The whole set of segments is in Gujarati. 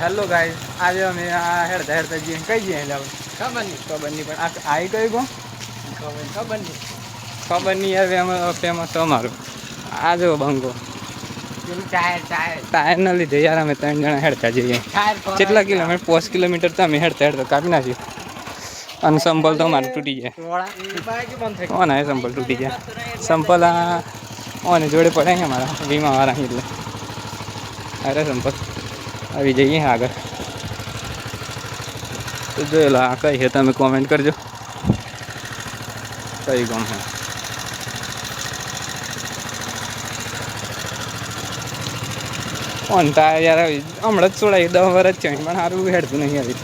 હેલો ગાઈસ, આજે અમે આ હેડતા હેડતા જઈએ કઈ જઈએ એટલે ખબર નહીં પણ આ આવી કઈ કહો ખબર નહીં યાર ફેમસ તો અમારું આ જો બંગો ટાયર ના લીધે યાર અમે 3 જણા હેડતા જઈએ કેટલા કિલોમીટર 5 કિલોમીટર તો અમે હેડતા હેડતા કાપી નાખીએ અને સંપલ તો અમારે તૂટી જાય ઓને સંપલ તૂટી જાય સંપલ આ ઓને જોડે પડે છે અમારા વીમા વાળા એટલે અરે સંપલ આવી જઈએ આગળ તો જોયેલો આ કઈ છે તમે કોમેન્ટ કરજો કઈ ગામ છે ઓન તા યાર હમણાં જ છોડાય 10 વર્ષ છે પણ સારું હેડતું નહીં આવી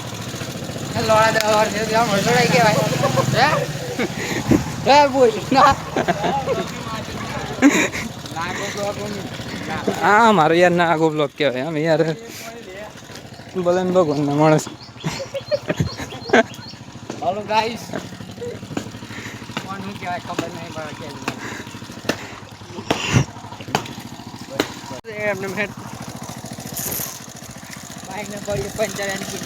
હા મારો યાર ના આગો બ્લોક કહેવાય અમે યાર ભલે ભગવાન ના માણસ हेलो गाइस कौन हूँ क्या खबर नहीं पड़ा क्या हमने मैं बाइक में कोई पंचर यानी कि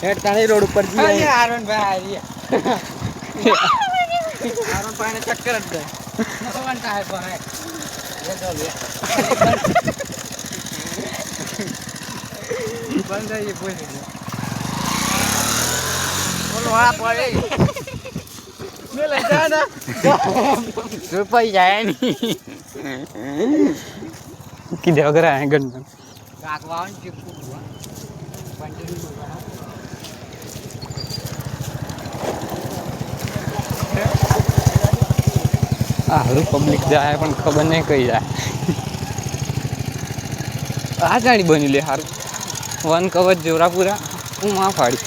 हेड ताने रोड ऊपर जी है आरन भाई आरन भाई ने चक्कर दे कौन का है भाई ये तो ले बंद है ये कोई नहीं बोलो वहां पड़े मैं ले जाना रुपया जाए नहीं किधर अगर आए गन काकवान चिपकू हुआ पंचरी हुआ હારું પબ્લિક જાય પણ ખબર નહીં કઈ જાય આ ગાડી બની લે સારું વન કવચ જોરાપુરા હું માં ફાડી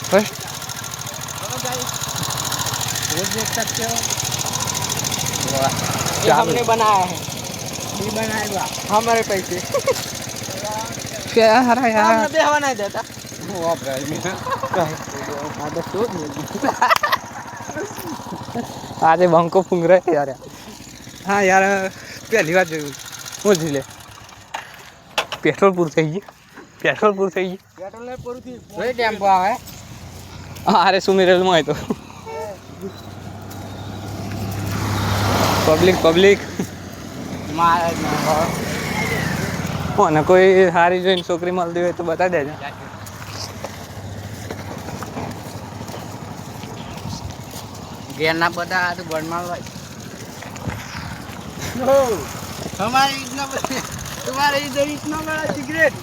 ફર્સ્ટ वो देख सकते हो ये हमने बनाया है ये बनाएगा हमारे पैसे क्या हरा यार हमने बेहवा नहीं देता वो आप गाड़ी में आदत तो આજે બંકો ફૂંગ રહે યાર હા યાર પહેલી વાર જોયું હું જ લે પેટ્રોલ પૂરું થઈ ગયું પેટ્રોલ પૂરું થઈ ગયું पेट्रोल ने पूरी थी वही टेम्पो है અરે સુમિરેલમાં હોય તો પબ્લિક કોને કોઈ સારી જોઈને છોકરી મળતી હોય તો બતાવી દેજો घेर ना पता तो बड़ मार भाई हमारे इतना तुम्हारे इधर इतना बड़ा सिगरेट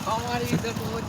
हमारे इधर तो बहुत